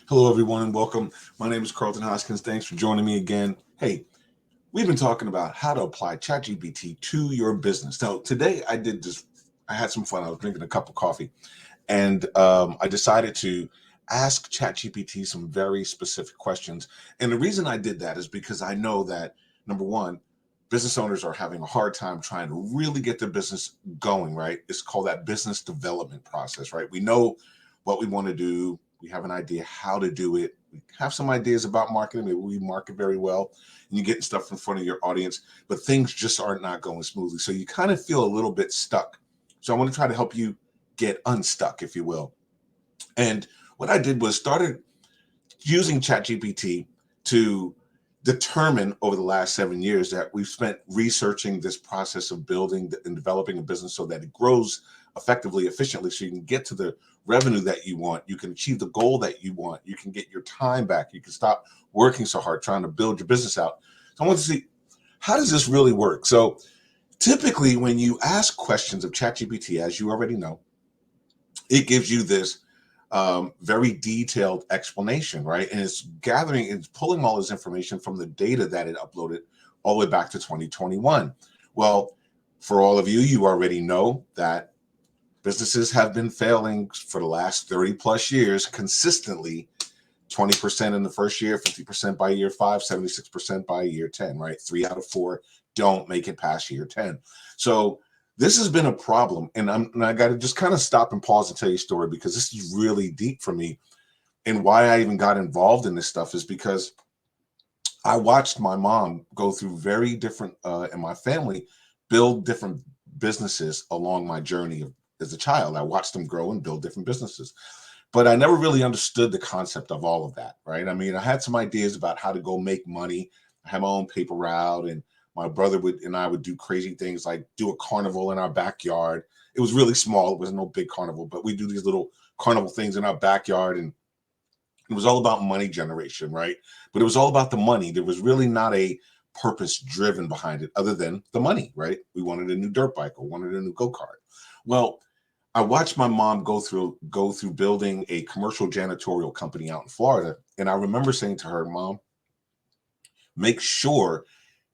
Hello, everyone, and welcome. My name is Karlton Hoskins. Thanks for joining me again. Hey, we've been talking about how to apply ChatGPT to your business. Now, today I had some fun. I was drinking a cup of coffee, and I decided to ask ChatGPT some very specific questions. And the reason I did that is because I know that, number one, business owners are having a hard time trying to really get their business going, right? It's called that business development process, right? We know what we want to do. We have an idea how to do it. We have some ideas about marketing. Maybe we market very well and you're getting stuff in front of your audience, but things just are not going smoothly. So you kind of feel a little bit stuck. So I want to try to help you get unstuck, if you will. And what I did was started using ChatGPT to determine over the last 7 years that we've spent researching this process of building and developing a business so that it grows effectively, efficiently, so you can get to the revenue that you want, you can achieve the goal that you want, you can get your time back, you can stop working so hard trying to build your business out. So I want to see, how does this really work? So typically when you ask questions of ChatGPT, as you already know, it gives you this very detailed explanation, right? And it's pulling all this information from the data that it uploaded all the way back to 2021. Well, for all of you, you already know that businesses have been failing for the last 30 plus years consistently, 20% in the first year, 50% by year 5, 76% by year 10, right? 3 out of 4 don't make it past year 10. So this has been a problem. And I got to just kind of stop and pause and tell you a story because this is really deep for me. And why I even got involved in this stuff is because I watched my mom go through very different, and my family build different businesses along my journey as a child. I watched them grow and build different businesses. But I never really understood the concept of all of that, right? I mean, I had some ideas about how to go make money. I had my own paper route, and my brother and I would do crazy things like do a carnival in our backyard. It was really small. It was no big carnival, but we do these little carnival things in our backyard, and it was all about money generation, right? But it was all about the money. There was really not a purpose driven behind it other than the money, right? We wanted a new dirt bike or wanted a new go-kart. Well, I watched my mom go through building a commercial janitorial company out in Florida. And I remember saying to her, Mom, make sure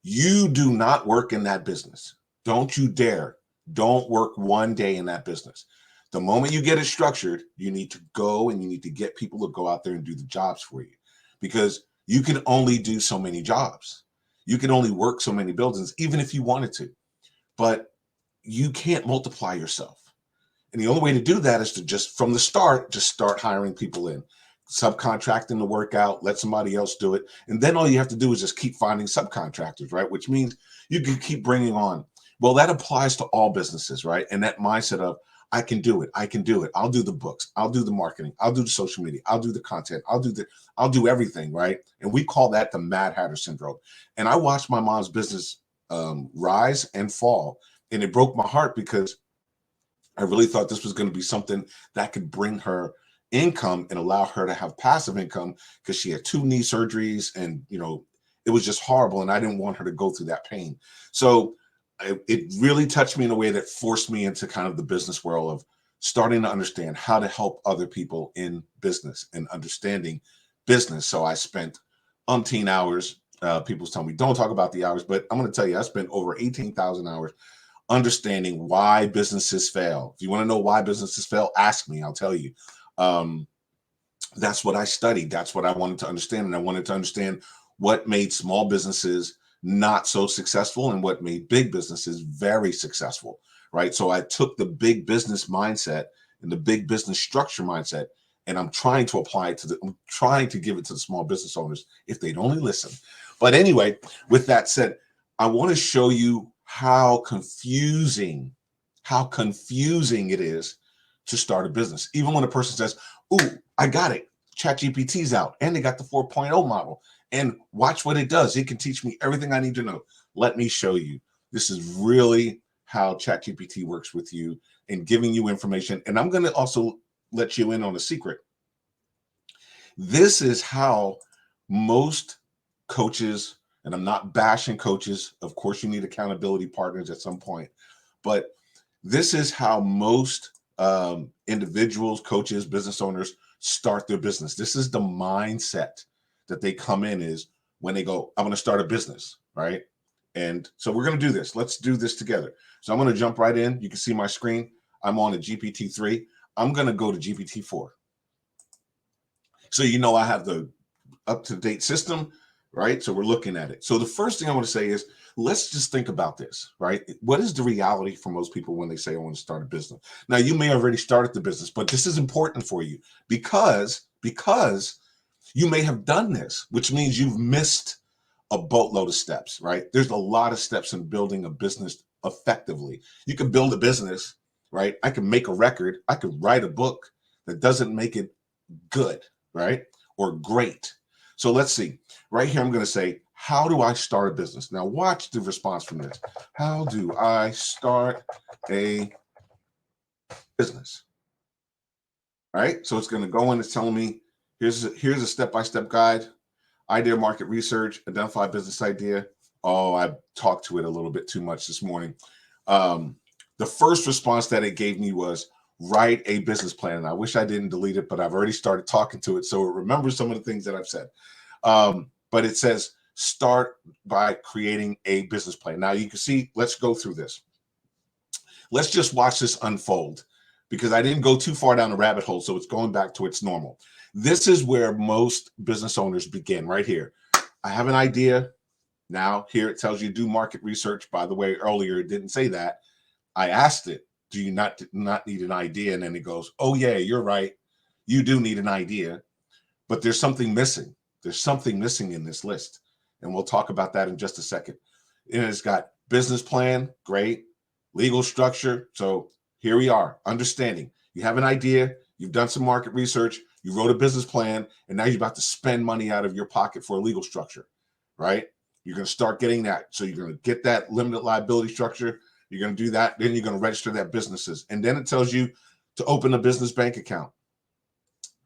you do not work in that business. Don't you dare. Don't work one day in that business. The moment you get it structured, you need to go and you need to get people to go out there and do the jobs for you because you can only do so many jobs. You can only work so many buildings, even if you wanted to, but you can't multiply yourself. And the only way to do that is to just from the start, just start hiring people in, subcontracting the work out, let somebody else do it. And then all you have to do is just keep finding subcontractors, right? Which means you can keep bringing on. Well, that applies to all businesses, right? And that mindset of, I can do it. I can do it. I'll do the books. I'll do the marketing. I'll do the social media. I'll do the content. I'll do everything, right? And we call that the Mad Hatter syndrome. And I watched my mom's business rise and fall. And it broke my heart because I really thought this was going to be something that could bring her income and allow her to have passive income because she had 2 knee surgeries and, it was just horrible. And I didn't want her to go through that pain. So it really touched me in a way that forced me into kind of the business world of starting to understand how to help other people in business and understanding business. So I spent umpteen hours. People's telling me, don't talk about the hours, but I'm going to tell you, I spent over 18,000 hours understanding why businesses fail. If you want to know why businesses fail, ask me, I'll tell you. Um, that's what I studied. That's what I wanted to understand. And I wanted to understand what made small businesses not so successful and what made big businesses very successful, right? So I took the big business mindset and the big business structure mindset, and I'm trying to apply it I'm trying to give it to the small business owners if they'd only listen. But anyway, with that said, I want to show you how confusing it is to start a business. Even when a person says, "Ooh, I got it. ChatGPT's out and they got the 4.0 model. And watch what it does. It can teach me everything I need to know." Let me show you. This is really how ChatGPT works with you and giving you information. And I'm going to also let you in on a secret. This is how most coaches, and I'm not bashing coaches. Of course, you need accountability partners at some point, but this is how most individuals, coaches, business owners start their business. This is the mindset that they come in is when they go, I'm going to start a business, right? And so we're going to do this. Let's do this together. So I'm going to jump right in. You can see my screen. I'm on a GPT-3. I'm going to go to GPT-4. So you know I have the up-to-date system, right? So we're looking at it. So the first thing I want to say is, let's just think about this, right? What is the reality for most people when they say, I want to start a business? Now, you may have already started the business, but this is important for you because you may have done this, which means you've missed a boatload of steps, right? There's a lot of steps in building a business effectively. You can build a business, right? I can make a record. I could write a book that doesn't make it good, right? Or great. So let's see. Right here, I'm going to say, how do I start a business? Now watch the response from this. How do I start a business? Right? So it's going to go in, it's telling me, here's a step-by-step guide, idea, market research, identify business idea. Oh, I talked to it a little bit too much this morning. The first response that it gave me was, write a business plan. And I wish I didn't delete it, but I've already started talking to it, so it remembers some of the things that I've said. But it says, start by creating a business plan. Now you can see, let's go through this. Let's just watch this unfold because I didn't go too far down the rabbit hole, so it's going back to its normal. This is where most business owners begin, right here. I have an idea. Now here it tells you do market research. By the way, earlier it didn't say that. I asked it, do you not need an idea? And then it goes, oh yeah, you're right. You do need an idea, but there's something missing. There's something missing in this list. And we'll talk about that in just a second. And it's got business plan, great. Legal structure. So here we are, understanding. You have an idea, you've done some market research, you wrote a business plan, and now you're about to spend money out of your pocket for a legal structure, right? You're going to start getting that. So you're going to get that limited liability structure. You're going to do that. Then you're going to register that businesses. And then it tells you to open a business bank account.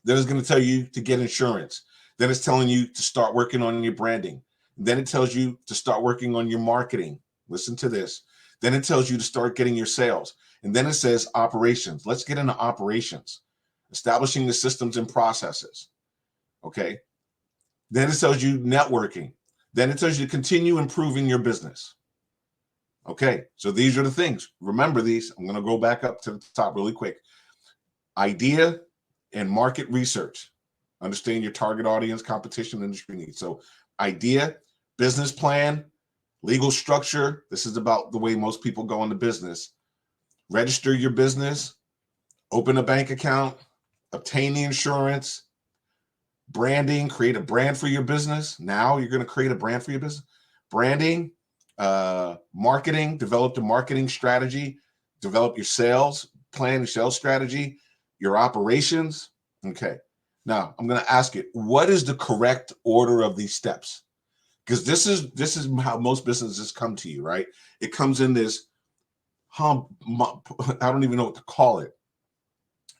Then it's going to tell you to get insurance. Then it's telling you to start working on your branding. Then it tells you to start working on your marketing. Listen to this. Then it tells you to start getting your sales. And then it says operations. Let's get into operations, establishing the systems and processes. Okay. Then it tells you networking. Then it tells you to continue improving your business. Okay. So these are the things. Remember these. I'm going to go back up to the top really quick. Idea and market research. Understand your target audience, competition, industry needs. So idea, business plan, legal structure. This is about the way most people go into business. Register your business, open a bank account, obtain the insurance, branding, create a brand for your business. Now you're going to create a brand for your business. Branding, marketing, develop the marketing strategy, develop your sales plan, your sales strategy, your operations. Okay. Now I'm going to ask it, what is the correct order of these steps? Because this is how most businesses come to you, right? It comes in this, I don't even know what to call it.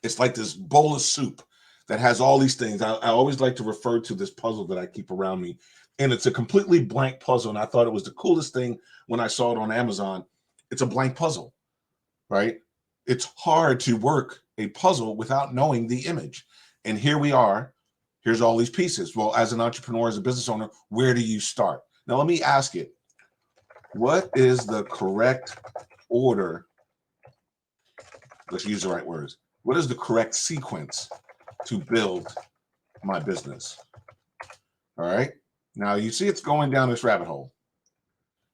It's like this bowl of soup that has all these things. I always like to refer to this puzzle that I keep around me. And it's a completely blank puzzle. And I thought it was the coolest thing when I saw it on Amazon. It's a blank puzzle, right? It's hard to work a puzzle without knowing the image. And here we are. Here's all these pieces. Well, as an entrepreneur, as a business owner, where do you start? Now, let me ask it. What is the correct order? Let's use the right words. What is the correct sequence to build my business? All right. Now you see it's going down this rabbit hole.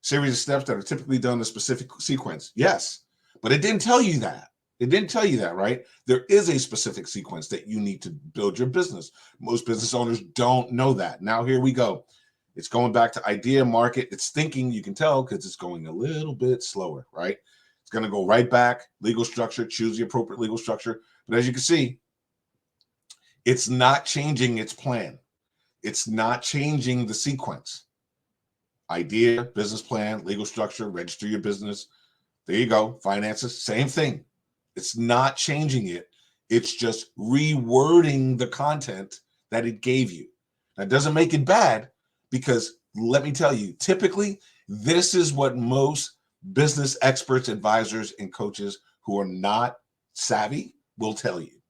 Series of steps that are typically done in a specific sequence. Yes, but it didn't tell you that. It didn't tell you that, right? There is a specific sequence that you need to build your business. Most business owners don't know that. Now here we go. It's going back to idea, market. It's thinking, you can tell because it's going a little bit slower, right? It's going to go right back, legal structure, choose the appropriate legal structure. But as you can see, it's not changing its plan. It's not changing the sequence. Idea, business plan, legal structure, register your business. There you go. Finances, same thing. It's not changing it. It's just rewording the content that it gave you. That doesn't make it bad because let me tell you, typically, this is what most business experts, advisors, and coaches who are not savvy will tell you,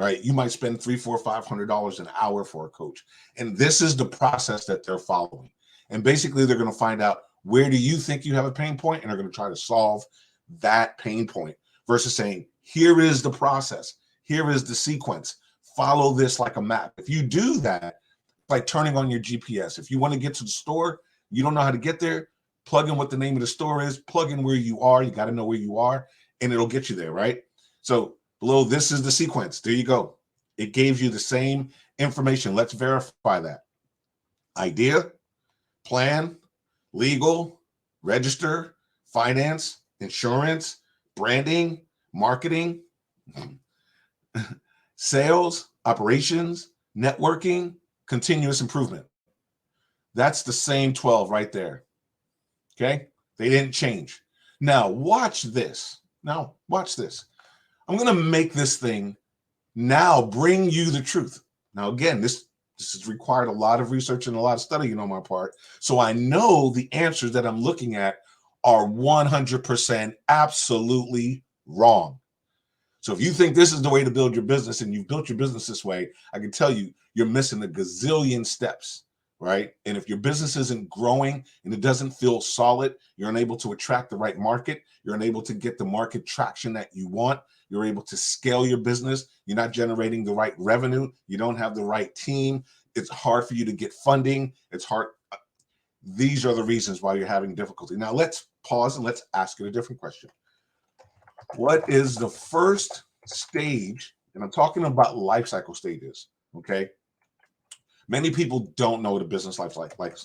right? You might spend $300, $400, $500 an hour for a coach. And this is the process that they're following. And basically they're going to find out, where do you think you have a pain point? And they're going to try to solve that pain point versus saying, here is the process. Here is the sequence. Follow this like a map. If you do that, like turning on your GPS. If you want to get to the store, you don't know how to get there, plug in what the name of the store is, plug in where you are. You got to know where you are, and it'll get you there, right? So below, this is the sequence. There you go. It gave you the same information. Let's verify that. Idea, plan, legal, register, finance, insurance, branding, marketing, sales, operations, networking, continuous improvement. That's the same 12 right there. Okay? They didn't change. Now, watch this. Now, watch this. I'm going to make this thing now bring you the truth. Now, again, this has required a lot of research and a lot of studying on my part. So I know the answers that I'm looking at are 100% absolutely wrong. So if you think this is the way to build your business and you've built your business this way, I can tell you, you're missing a gazillion steps, right? And if your business isn't growing and it doesn't feel solid, you're unable to attract the right market. You're unable to get the market traction that you want. You're able to scale your business. You're not generating the right revenue. You don't have the right team. It's hard for you to get funding. It's hard. These are the reasons why you're having difficulty. Now let's pause and let's ask you a different question. What is the first stage? And I'm talking about life cycle stages, okay? Many people don't know what a business life cycle like.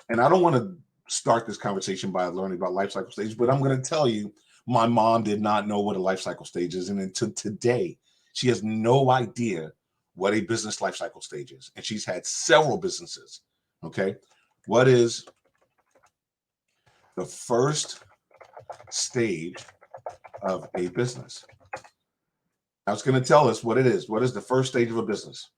And I don't want to start this conversation by learning about life cycle stages, but I'm going to tell you, my mom did not know what a life cycle stage is. And until today, she has no idea what a business life cycle stage is. And she's had several businesses, okay? What is the first stage of a business? Now it's going to tell us what it is. What is the first stage of a business?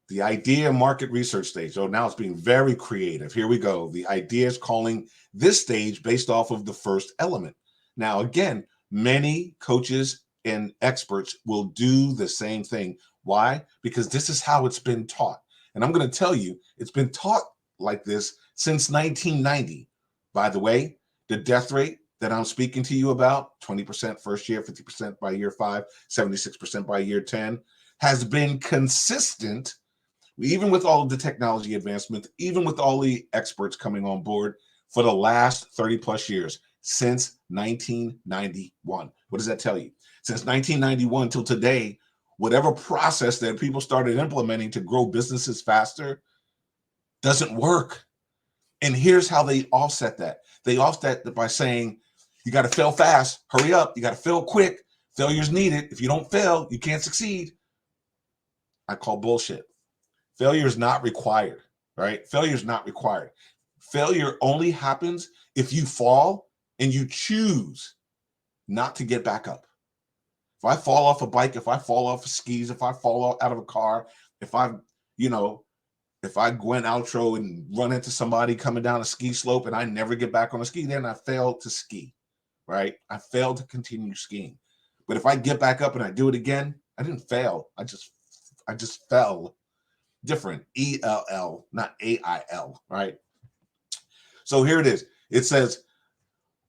The idea market research stage. So now it's being very creative. Here we go. The idea is calling this stage based off of the first element. Now, again, many coaches and experts will do the same thing. Why? Because this is how it's been taught. And I'm going to tell you, it's been taught like this since 1990. By the way, the death rate that I'm speaking to you about, 20% first year, 50% by year 5, 76% by year 10, has been consistent, even with all of the technology advancement, even with all the experts coming on board for the last 30 plus years, since 1991. What does that tell you? Since 1991 till today, whatever process that people started implementing to grow businesses faster doesn't work. And here's how they offset that. They offset that by saying, you got to fail fast, hurry up, you got to fail quick, failure's needed. If you don't fail, you can't succeed. I call bullshit. Failure is not required, right? Failure is not required. Failure only happens if you fall and you choose not to get back up. If I fall off a bike, if I fall off of skis, if I fall out of a car, if I Gwen outro and run into somebody coming down a ski slope and I never get back on a ski, then I failed to ski, right? I failed to continue skiing. But if I get back up and I do it again, I didn't fail. I just fell. Different, E-L-L, not A-I-L, right? So here it is. It says,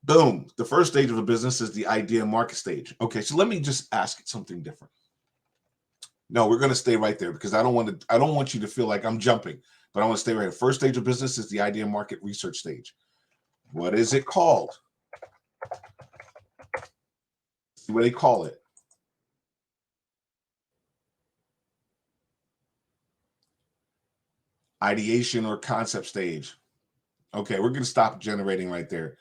boom, the first stage of a business is the idea market stage. Okay, so let me just ask something different. No, we're going to stay right there because I don't want you to feel like I'm jumping, but I want to stay right here. First stage of business is the idea market research stage. What is it called? What do they call it? Ideation or concept stage. Okay, we're going to stop generating right there.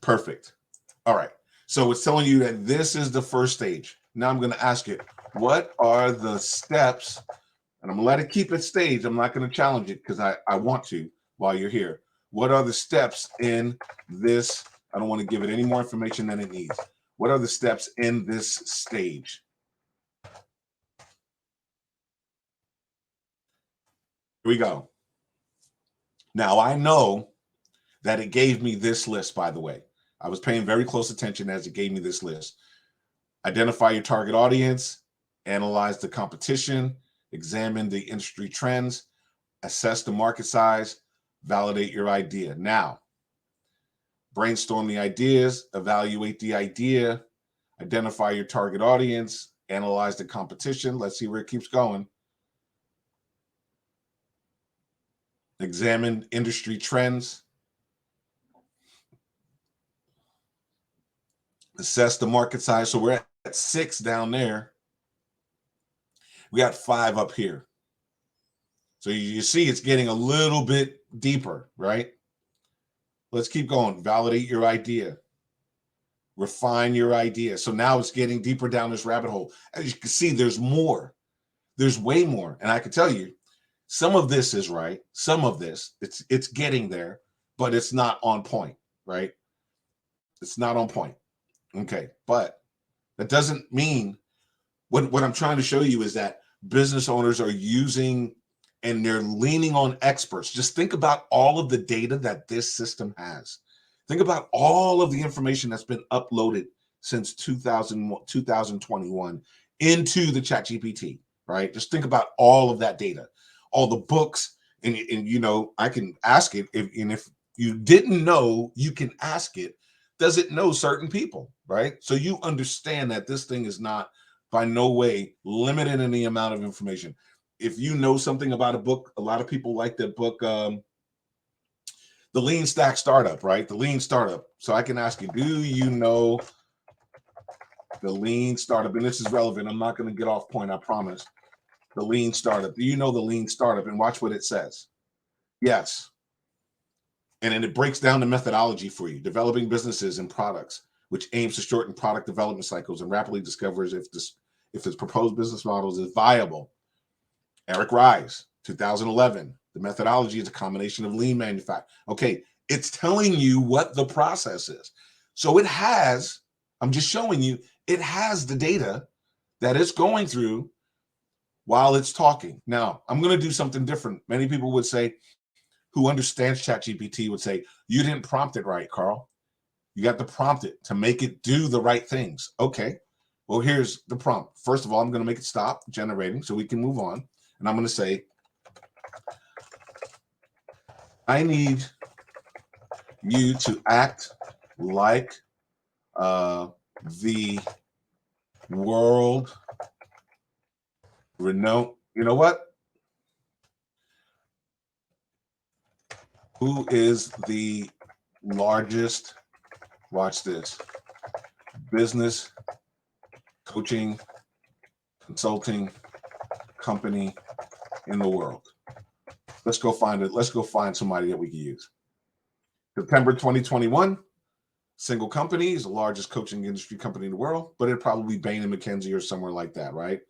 Perfect. All right. So it's telling you that this is the first stage. Now I'm going to ask it, what are the steps? And I'm going to let it keep its stage. I'm not going to challenge it because I want to while you're here. What are the steps in this? I don't want to give it any more information than it needs. What are the steps in this stage? Here we go. Now I know that it gave me this list, by the way. I was paying very close attention as it gave me this list. Identify your target audience, analyze the competition, examine the industry trends, assess the market size, validate your idea. Now, brainstorm the ideas, evaluate the idea, identify your target audience, analyze the competition. Let's see where it keeps going. Examine industry trends, assess the market size. So we're at 6 down there. We got 5 up here. So you see it's getting a little bit deeper, right? Let's keep going. Validate your idea. Refine your idea. So now it's getting deeper down this rabbit hole. As you can see, there's more. There's way more. And I can tell you, some of this is right. Some of this, it's getting there, but it's not on point, right? It's not on point. Okay. But that doesn't mean what I'm trying to show you is that business owners are using and they're leaning on experts. Just think about all of the data that this system has. Think about all of the information that's been uploaded since 2021 into the ChatGPT, right? Just think about all of that data, all the books, and you know, I can ask it, if you didn't know, you can ask it, does it know certain people, right? So you understand that this thing is not by no way limited in the amount of information. If you know something about a book, a lot of people like that book, The Lean Stack Startup, right? The Lean Startup. So I can ask you, do you know the Lean Startup? And this is relevant. I'm not going to get off point, I promise. The Lean Startup. Do you know the Lean Startup? And watch what it says. Yes. And then it breaks down the methodology for you. Developing businesses and products, which aims to shorten product development cycles and rapidly discovers if its proposed business models is viable. Eric Ries, 2011. The methodology is a combination of lean manufacturing. Okay, it's telling you what the process is. So it has, I'm just showing you, it has the data that it's going through while it's talking. Now, I'm going to do something different. Many people would say, who understands ChatGPT would say, you didn't prompt it right, Carl. You got to prompt it to make it do the right things. Okay, well, here's the prompt. First of all, I'm going to make it stop generating so we can move on. And I'm going to say, I need you to act like the world renowned. You know what? Who is the largest, watch this, business coaching consulting company in the world? Let's go find it. Let's go find somebody that we can use. September 2021, single company is the largest coaching industry company in the world, but it'd probably be Bain and McKenzie or somewhere like that, right?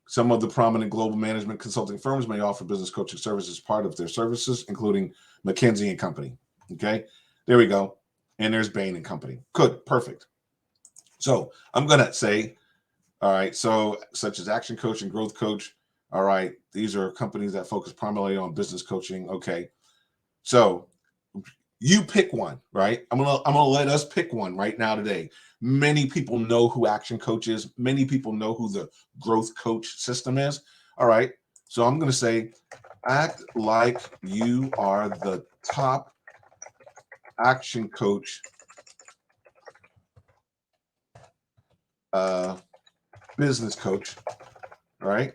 Some of the prominent global management consulting firms may offer business coaching services as part of their services, including McKinsey and Company. Okay, there we go. And there's Bain and Company. Good, perfect. So I'm going to say, all right, so such as Action Coach and Growth Coach. All right, these are companies that focus primarily on business coaching. Okay, so you pick one, right? I'm gonna let us pick one right now today. Many people know who Action Coach is. Many people know who the Growth Coach system is. All right, so I'm gonna say, act like you are the top Action Coach business coach, all right?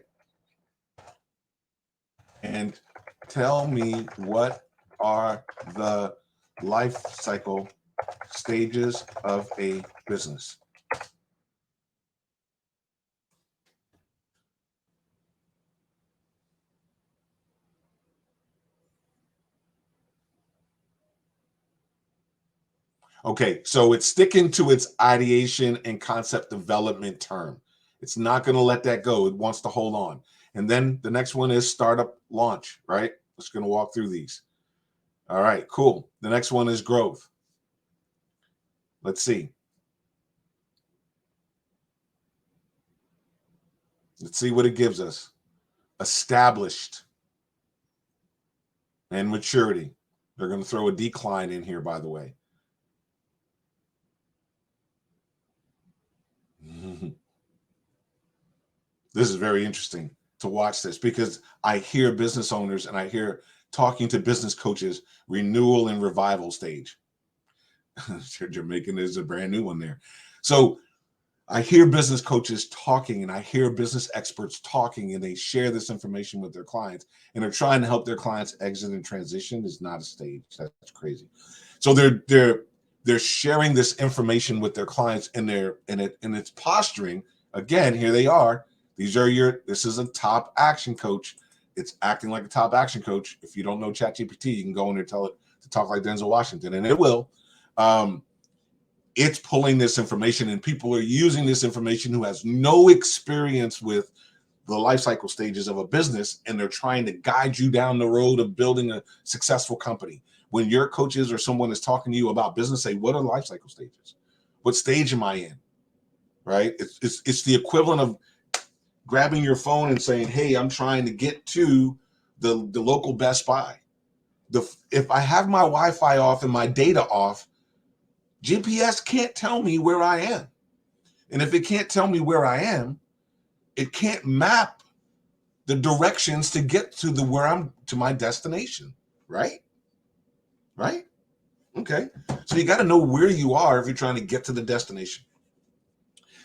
And tell me what are the life cycle stages of a business. Okay, so it's sticking to its ideation and concept development term. It's not going to let that go. It wants to hold on. And then the next one is startup launch, right? Just going to walk through these. All right, cool. The next one is growth. Let's see. Let's see what it gives us. Established and maturity. They're going to throw a decline in here, by the way. This is very interesting to watch this, because I hear business owners and I hear talking to business coaches, renewal and revival stage. Jamaican is a brand new one there. So I hear business coaches talking and I hear business experts talking, and they share this information with their clients, and they're trying to help their clients exit and transition. Is not a stage. That's crazy. So they're sharing this information with their clients, and it's posturing. Again, here they are. This is a top action coach. It's acting like a top action coach. If you don't know ChatGPT, you can go in there, tell it to talk like Denzel Washington, and it will. It's pulling this information, and people are using this information who has no experience with the life cycle stages of a business, and they're trying to guide you down the road of building a successful company. When your coaches or someone is talking to you about business, say, what are life cycle stages? What stage am I in? Right? It's the equivalent of grabbing your phone and saying, hey, I'm trying to get to the local Best Buy. If I have my Wi-Fi off and my data off, GPS can't tell me where I am. And if it can't tell me where I am, it can't map the directions to get to to my destination, right? Right? Okay. So you got to know where you are if you're trying to get to the destination.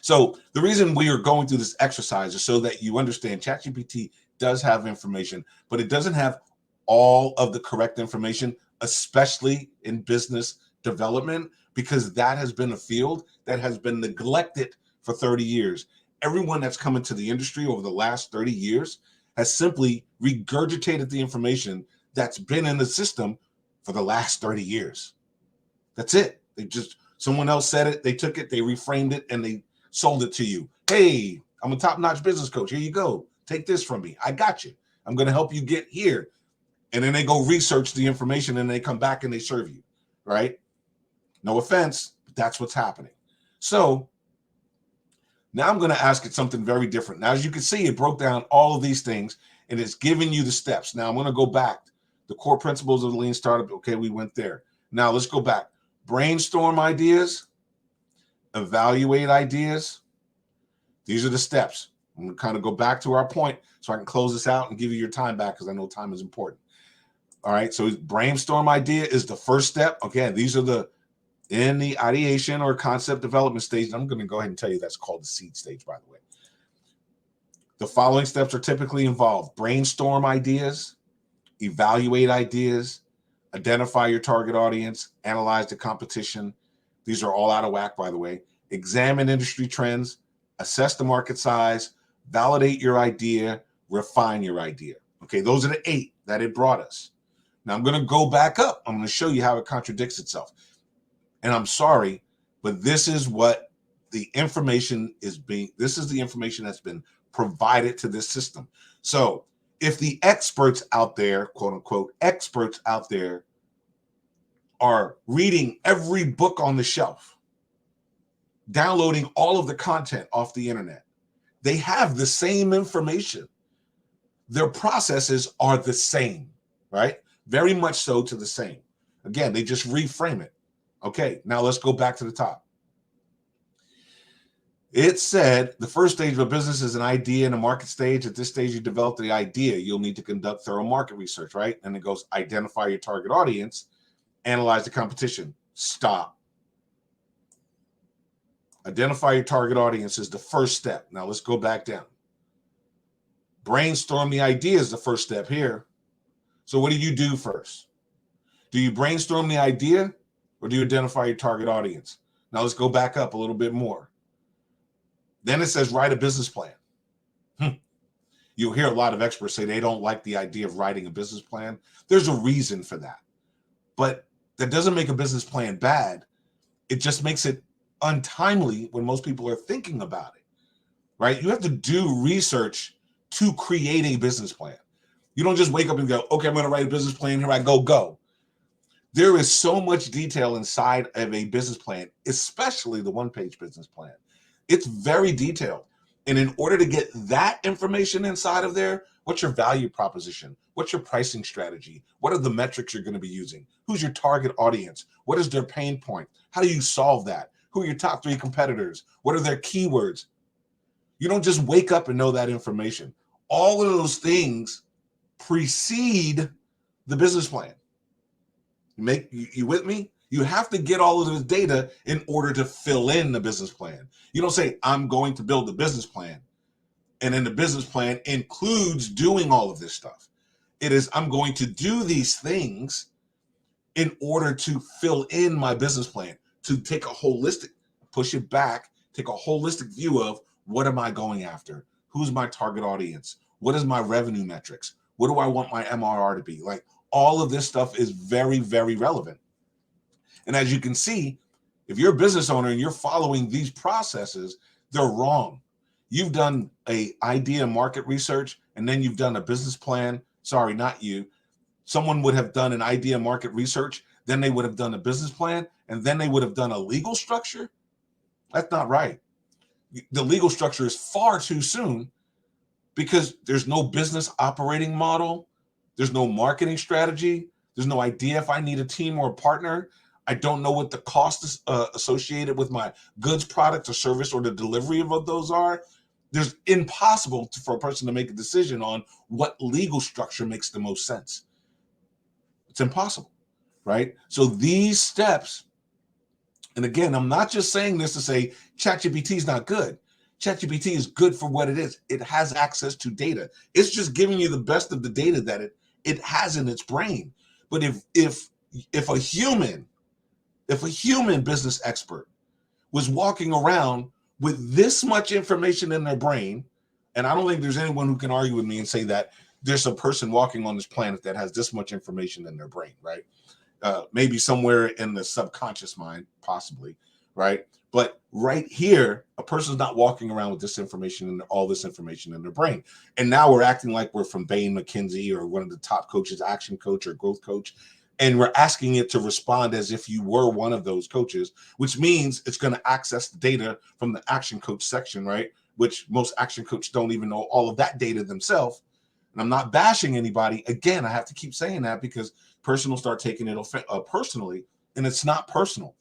So the reason we are going through this exercise is so that you understand ChatGPT does have information, but it doesn't have all of the correct information, especially in business development, because that has been a field that has been neglected for 30 years. Everyone that's come into the industry over the last 30 years has simply regurgitated the information that's been in the system for the last 30 years. That's it. Someone else said it, they took it, they reframed it, and they sold it to you. Hey, I'm a top-notch business coach. Here you go. Take this from me. I got you. I'm going to help you get here. And then they go research the information, and they come back and they serve you, right? No offense, but that's what's happening. So now I'm going to ask it something very different. Now, as you can see, it broke down all of these things, and it's giving you the steps. Now I'm going to go back. The core principles of the lean startup. Okay, we went there. Now let's go back. Brainstorm ideas, evaluate ideas. These are the steps. I'm going to kind of go back to our point so I can close this out and give you your time back, because I know time is important. All right, so brainstorm idea is the first step. Okay, these are in the ideation or concept development stage. I'm going to go ahead and tell you that's called the seed stage, by the way. The following steps are typically involved: brainstorm ideas, evaluate ideas, identify your target audience, analyze the competition. These are all out of whack, by the way. Examine industry trends, assess the market size, validate your idea, refine your idea. Okay, those are the 8 that it brought us. Now I'm going to go back up. I'm going to show you how it contradicts itself. And I'm sorry, but this is what the information this is the information that's been provided to this system. So if the experts out there, quote unquote, experts out there, are reading every book on the shelf, downloading all of the content off the internet, they have the same information. Their processes are the same, right? Very much so to the same. Again, they just reframe it. Okay, now let's go back to the top. It said the first stage of a business is an idea and a market stage. At this stage, you develop the idea. You'll need to conduct thorough market research, right? And it goes identify your target audience, analyze the competition. Stop. Identify your target audience is the first step. Now let's go back down. Brainstorm the idea is the first step here. So what do you do first? Do you brainstorm the idea, or do you identify your target audience? Now let's go back up a little bit more. Then it says write a business plan. You'll hear a lot of experts say they don't like the idea of writing a business plan. There's a reason for that. But that doesn't make a business plan bad. It just makes it untimely when most people are thinking about it, right? You have to do research to create a business plan. You don't just wake up and go, okay, I'm going to write a business plan. Here I go. There is so much detail inside of a business plan, especially the one-page business plan. It's very detailed. And in order to get that information inside of there, what's your value proposition? What's your pricing strategy? What are the metrics you're going to be using? Who's your target audience? What is their pain point? How do you solve that? Who are your top 3 competitors? What are their keywords? You don't just wake up and know that information. All of those things precede the business plan. You with me? You have to get all of this data in order to fill in the business plan. You don't say, I'm going to build a business plan, and then the business plan includes doing all of this stuff. It is, I'm going to do these things in order to fill in my business plan, to take a holistic, push it back, take a holistic view of what am I going after? Who's my target audience? What is my revenue metrics? What do I want my MRR to be? Like, all of this stuff is very, very relevant. And as you can see, if you're a business owner and you're following these processes, they're wrong. You've done a idea market research, and then you've done a business plan. Sorry, not you. Someone would have done an idea market research, then they would have done a business plan, and then they would have done a legal structure. That's not right. The legal structure is far too soon because there's no business operating model. There's no marketing strategy. There's no idea if I need a team or a partner. I don't know what the cost is associated with my goods, product, or service, or the delivery of those are. There's impossible for a person to make a decision on what legal structure makes the most sense. It's impossible, right? So these steps, and again, I'm not just saying this to say ChatGPT is not good. ChatGPT is good for what it is. It has access to data. It's just giving you the best of the data that it has in its brain. But if a human business expert was walking around with this much information in their brain, and I don't think there's anyone who can argue with me and say that there's a person walking on this planet that has this much information in their brain, right? Maybe somewhere in the subconscious mind, possibly, right? But right here, a person's not walking around with this information and all this information in their brain. And now we're acting like we're from Bain McKinsey or one of the top coaches, action coach or growth coach. And we're asking it to respond as if you were one of those coaches, which means it's going to access the data from the action coach section, right? Which most action coaches don't even know all of that data themselves. And I'm not bashing anybody. Again, I have to keep saying that because person will start taking it personally, and it's not personal.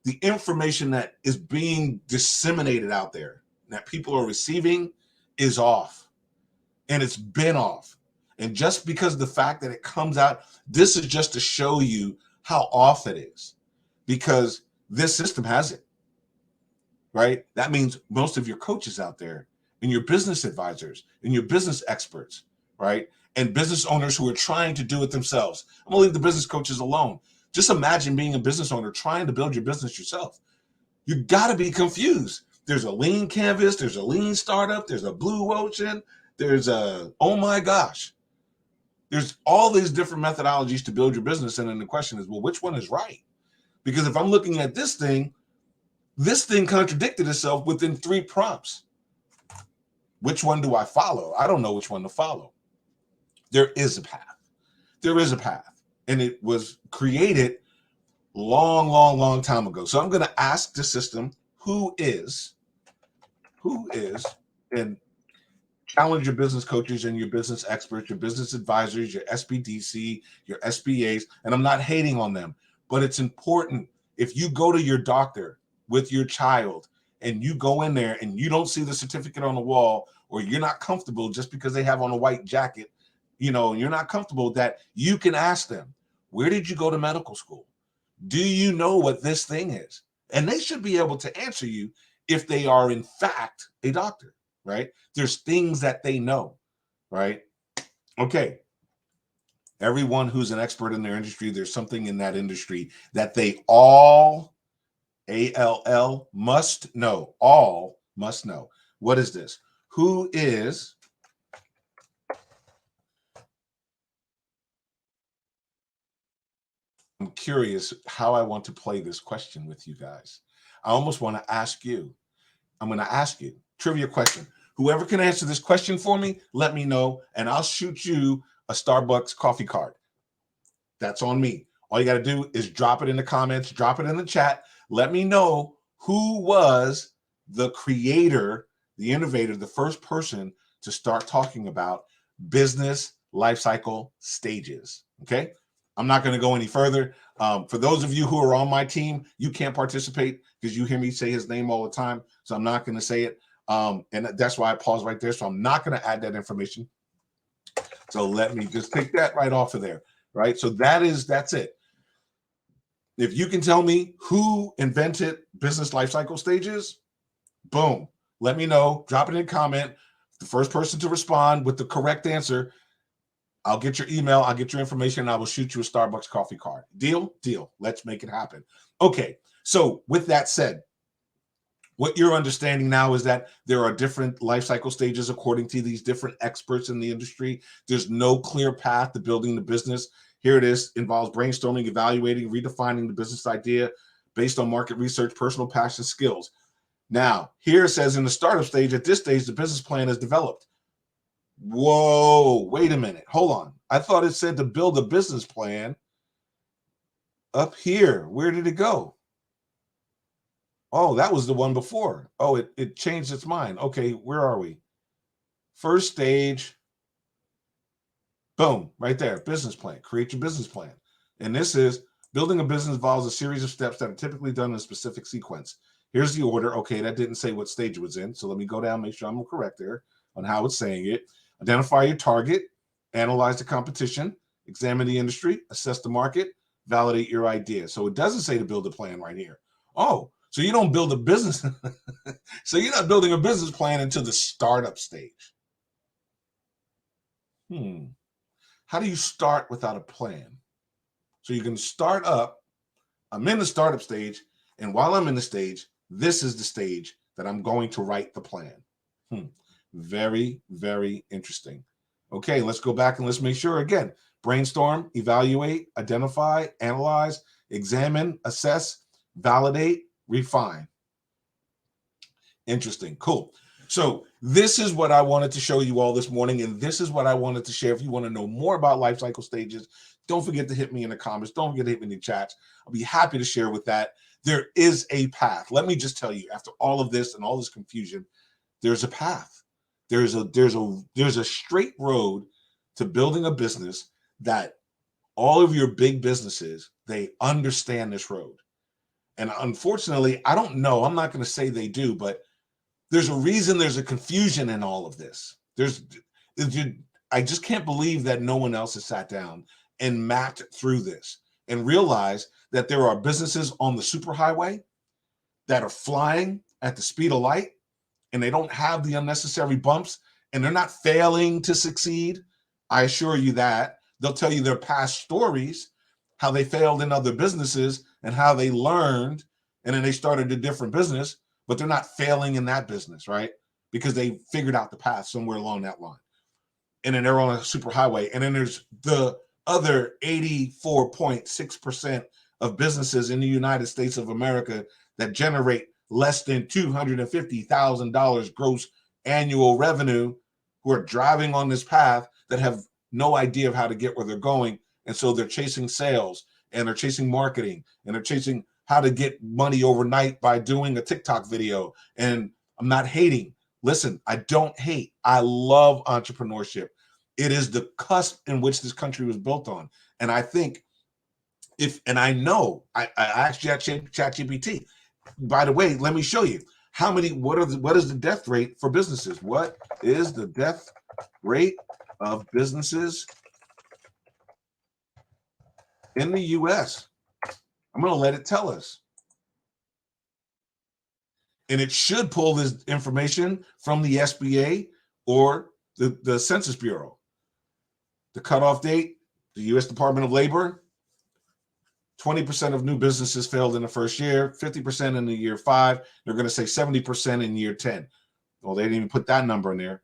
The information that is being disseminated out there that people are receiving is off, and it's been off. And just because of the fact that it comes out, this is just to show you how off it is, because this system has it, right? That means most of your coaches out there and your business advisors and your business experts, right? And business owners who are trying to do it themselves. I'm gonna leave the business coaches alone. Just imagine being a business owner trying to build your business yourself. You gotta be confused. There's a lean canvas, there's a lean startup, there's a blue ocean, there's a, oh my gosh. There's all these different methodologies to build your business. And then the question is, well, which one is right? Because if I'm looking at this thing contradicted itself within 3 prompts. Which one do I follow? I don't know which one to follow. There is a path. There is a path. And it was created long, long, long time ago. So I'm going to ask the system, who is, and challenge your business coaches and your business experts, your business advisors, your SBDC, your SBAs. And I'm not hating on them, but it's important. If you go to your doctor with your child and you go in there and you don't see the certificate on the wall, or you're not comfortable just because they have on a white jacket, you're not comfortable, that you can ask them, where did you go to medical school? Do you know what this thing is? And they should be able to answer you if they are in fact a doctor, right? There's things that they know, right? Okay. Everyone who's an expert in their industry, there's something in that industry that they all, ALL, must know. All must know. What is this? Who is I'm curious how I want to play this question with you guys. I almost want to ask you. I'm going to ask you trivia question. Whoever can answer this question for me, let me know, and I'll shoot you a Starbucks coffee card. That's on me. All you got to do is drop it in the comments, drop it in the chat. Let me know who was the creator, the innovator, the first person to start talking about business life cycle stages. Okay. I'm not going to go any further. For those of you who are on my team, you can't participate because you hear me say his name all the time. So I'm not going to say it. And that's why I pause right there. So I'm not going to add that information. So let me just take that right off of there. Right. So that's it. If you can tell me who invented business lifecycle stages, boom, let me know. Drop it in a comment. The first person to respond with the correct answer, I'll get your email, I'll get your information, and I will shoot you a Starbucks coffee card. Deal? Deal. Let's make it happen. Okay, so with that said, what you're understanding now is that there are different life cycle stages according to these different experts in the industry. There's no clear path to building the business. Here it is, involves brainstorming, evaluating, redefining the business idea based on market research, personal passion, skills. Now, here it says in the startup stage, at this stage, the business plan is developed. Whoa, wait a minute. Hold on. I thought it said to build a business plan up here. Where did it go? Oh, that was the one before. Oh, it changed its mind. Okay, where are we? First stage. Boom, right there. Business plan. Create your business plan. And this is building a business involves a series of steps that are typically done in a specific sequence. Here's the order. Okay, that didn't say what stage it was in. So let me go down, make sure I'm correct there on how it's saying it. Identify your target, analyze the competition, examine the industry, assess the market, validate your idea. So it doesn't say to build a plan right here. Oh, so you don't build a business. So you're not building a business plan until the startup stage. How do you start without a plan? So you can start up. I'm in the startup stage, and while I'm in the stage, this is the stage that I'm going to write the plan. Very, very interesting. Okay, let's go back and let's make sure again. Brainstorm, evaluate, identify, analyze, examine, assess, validate, refine. Interesting. Cool. So this is what I wanted to show you all this morning, and this is what I wanted to share. If you want to know more about life cycle stages, don't forget to hit me in the comments. Don't forget to hit me in the chats. I'll be happy to share with that. There is a path. Let me just tell you, after all of this and all this confusion, there's a path. There's a straight road to building a business that all of your big businesses, they understand this road. And unfortunately, I don't know. I'm not going to say they do, but there's a reason there's a confusion in all of this. I just can't believe that no one else has sat down and mapped through this and realized that there are businesses on the superhighway that are flying at the speed of light, and they don't have the unnecessary bumps, and they're not failing to succeed. I assure you that. They'll tell you their past stories, how they failed in other businesses and how they learned, and then they started a different business, but they're not failing in that business, right? Because they figured out the path somewhere along that line. And then they're on a superhighway. And then there's the other 84.6% of businesses in the United States of America that generate less than $250,000 gross annual revenue, who are driving on this path that have no idea of how to get where they're going. And so they're chasing sales, and they're chasing marketing, and they're chasing how to get money overnight by doing a TikTok video. And I'm not hating. Listen, I don't hate. I love entrepreneurship. It is the cusp in which this country was built on. And I think I know, I asked ChatGPT, by the way, let me show you what is the death rate for businesses? What is the death rate of businesses in the US? I'm going to let it tell us. And it should pull this information from the SBA or the Census Bureau. The cutoff date, the U.S. Department of Labor, 20% of new businesses failed in the first year, 50% in the year 5. They're going to say 70% in year 10. Well, they didn't even put that number in there.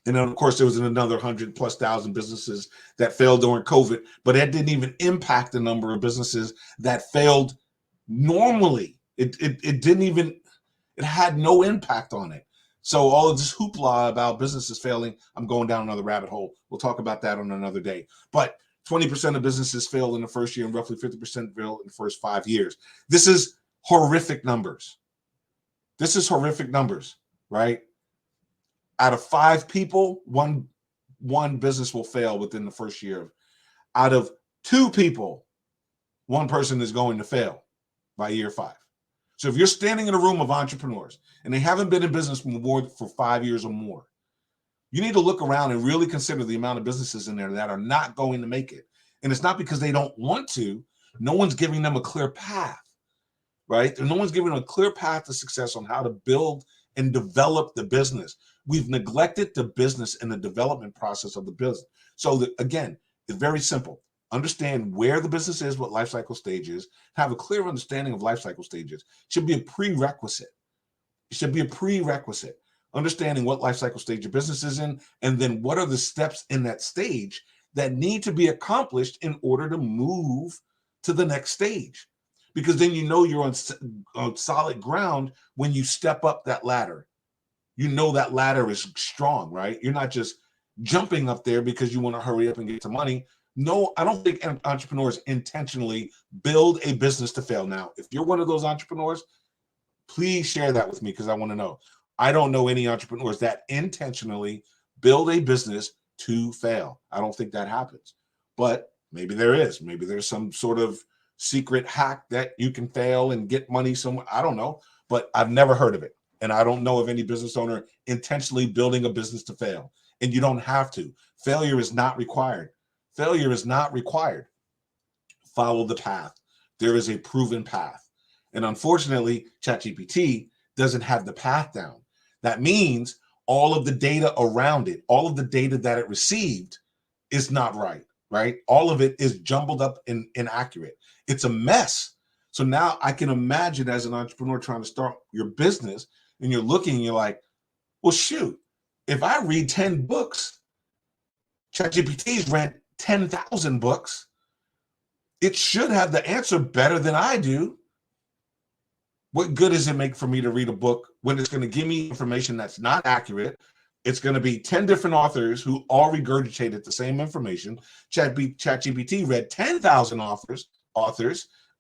And then, of course, there was another 100,000+ businesses that failed during COVID, but that didn't even impact the number of businesses that failed normally. It didn't even, it had no impact on it. So all of this hoopla about businesses failing, I'm going down another rabbit hole. We'll talk about that on another day. But 20% of businesses failed in the first year, and roughly 50% failed in the first 5 years. This is horrific numbers. This is horrific numbers, right? Out of 5 people, one business will fail within the first year. Out of 2 people, 1 person is going to fail by year 5. So if you're standing in a room of entrepreneurs and they haven't been in business for 5 years or more, you need to look around and really consider the amount of businesses in there that are not going to make it. And it's not because they don't want to. No one's giving them a clear path, right? And no one's giving them a clear path to success on how to build and develop the business. We've neglected the business and the development process of the business. So again, it's very simple. Understand where the business is, what life cycle stage is, have a clear understanding of life cycle stages. It should be a prerequisite. It should be a prerequisite. Understanding what life cycle stage your business is in, and then what are the steps in that stage that need to be accomplished in order to move to the next stage. Because then you know you're on solid ground when you step up that ladder. You know that ladder is strong, right? You're not just jumping up there because you want to hurry up and get to money. No, I don't think entrepreneurs intentionally build a business to fail. Now, if you're one of those entrepreneurs, please share that with me because I want to know. I don't know any entrepreneurs that intentionally build a business to fail. I don't think that happens. But maybe there is. Maybe there's some sort of secret hack that you can fail and get money somewhere. I don't know. But I've never heard of it. And I don't know of any business owner intentionally building a business to fail. And you don't have to. Failure is not required. Failure is not required. Follow the path. There is a proven path. And unfortunately, ChatGPT doesn't have the path down. That means all of the data around it, all of the data that it received is not right, right? All of it is jumbled up and inaccurate. It's a mess. So now I can imagine as an entrepreneur trying to start your business and you're looking and you're like, well, shoot, if I read 10 books, ChatGPT's read 10,000 books. It should have the answer better than I do. What good does it make for me to read a book when it's going to give me information that's not accurate? It's going to be 10 different authors who all regurgitated the same information. ChatGPT read 10,000 authors,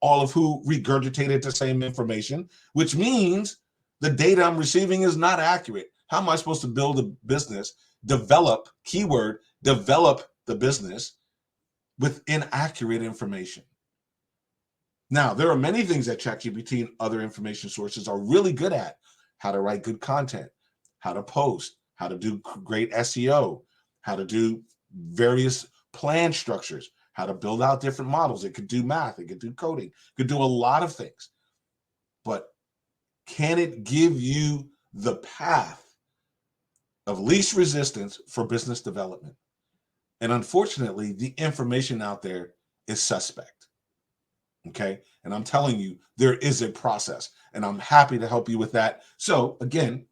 all of who regurgitated the same information, which means the data I'm receiving is not accurate. How am I supposed to build a business, develop the business with inaccurate information? Now, there are many things that ChatGPT and other information sources are really good at. How to write good content, how to post, how to do great SEO, how to do various plan structures, how to build out different models. It could do math, it could do coding, it could do a lot of things. But can it give you the path of least resistance for business development? And unfortunately, the information out there is suspect. Okay. And I'm telling you, there is a process, and I'm happy to help you with that. So again,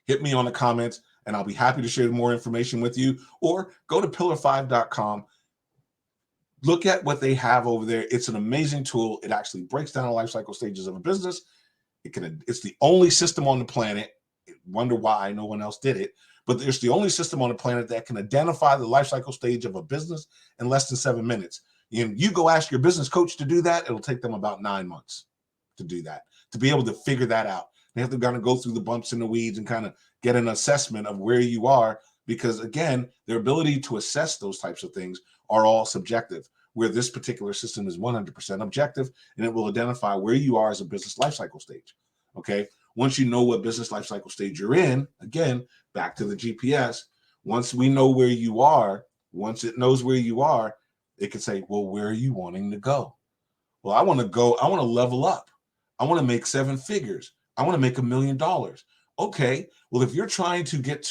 hit me on the comments and I'll be happy to share more information with you, or go to pillar5.com. Look at what they have over there. It's an amazing tool. It actually breaks down the life cycle stages of a business. It's the only system on the planet. Wonder why no one else did it, but it's the only system on the planet that can identify the life cycle stage of a business in less than 7 minutes. And you go ask your business coach to do that, it'll take them about 9 months to do that, to be able to figure that out. They have to kind of go through the bumps in the weeds and kind of get an assessment of where you are, because again, their ability to assess those types of things are all subjective, where this particular system is 100% objective, and it will identify where you are as a business life cycle stage. Okay. Once you know what business life cycle stage you're in, again, back to the GPS, once we know where you are, once it knows where you are, it can say, well, where are you wanting to go? Well, I want to level up. I want to make 7 figures. I want to make $1 million. Okay. Well, if you're trying to get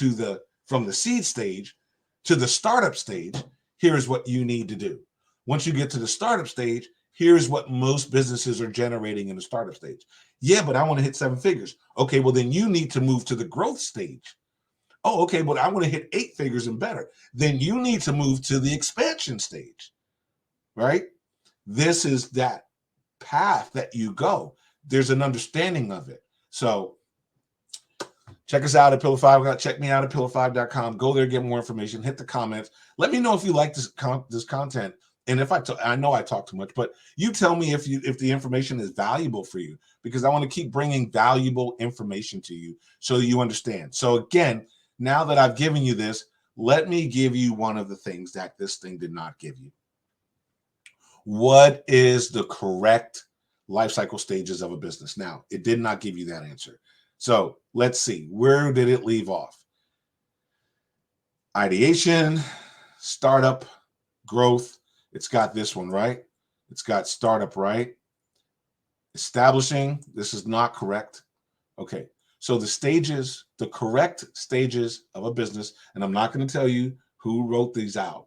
from the seed stage to the startup stage, here's what you need to do. Once you get to the startup stage, here's what most businesses are generating in the startup stage. Yeah, but I want to hit 7 figures. Okay, well, then you need to move to the growth stage. Oh, okay, but I want to hit 8 figures and better. Then you need to move to the expansion stage, right? This is that path that you go. There's an understanding of it. So check us out at Pillar5. Check me out at pillar5.com. Go there, get more information, hit the comments. Let me know if you like this content. And if I know I talk too much, but you tell me if the information is valuable for you, because I want to keep bringing valuable information to you so you understand. So again, now that I've given you this, let me give you one of the things that this thing did not give you. What is the correct life cycle stages of a business? Now, it did not give you that answer. So let's see, where did it leave off? Ideation, startup, growth. It's got this one, right? It's got startup, right? Establishing, this is not correct. Okay, so the stages, the correct stages of a business, and I'm not going to tell you who wrote these out.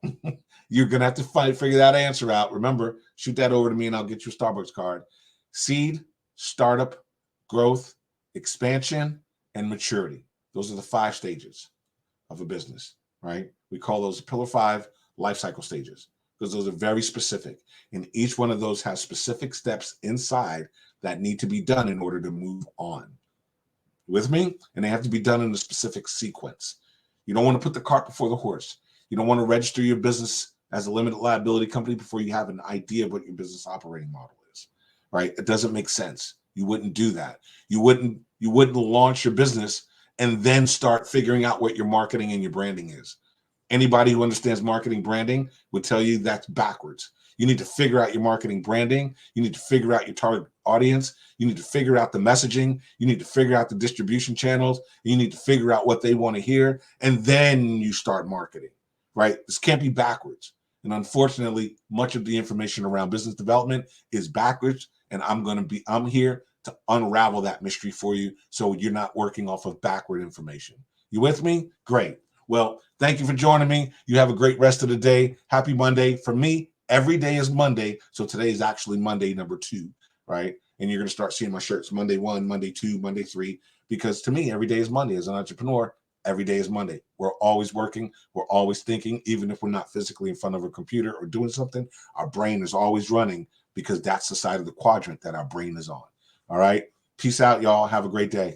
You're going to have to figure that answer out. Remember, shoot that over to me and I'll get you a Starbucks card. Seed, startup, growth, expansion, and maturity. Those are the 5 stages of a business, right? We call those pillar 5 life cycle stages because those are very specific. And each one of those has specific steps inside that need to be done in order to move on. With me? And they have to be done in a specific sequence. You don't want to put the cart before the horse. You don't want to register your business as a limited liability company before you have an idea of what your business operating model is, right? It doesn't make sense. You wouldn't do that. You wouldn't launch your business and then start figuring out what your marketing and your branding is. Anybody who understands marketing branding would tell you that's backwards. You need to figure out your marketing branding. You need to figure out your target audience. You need to figure out the messaging. You need to figure out the distribution channels. You need to figure out what they want to hear. And then you start marketing, right? This can't be backwards. And unfortunately, much of the information around business development is backwards. And I'm here to unravel that mystery for you so you're not working off of backward information. You with me? Great. Well, thank you for joining me. You have a great rest of the day. Happy Monday. For me, every day is Monday. So today is actually Monday number 2, right? And you're going to start seeing my shirts Monday 1, Monday 2, Monday 3, because to me, every day is Monday. As an entrepreneur, every day is Monday. We're always working. We're always thinking, even if we're not physically in front of a computer or doing something, our brain is always running because that's the side of the quadrant that our brain is on. All right. Peace out, y'all. Have a great day.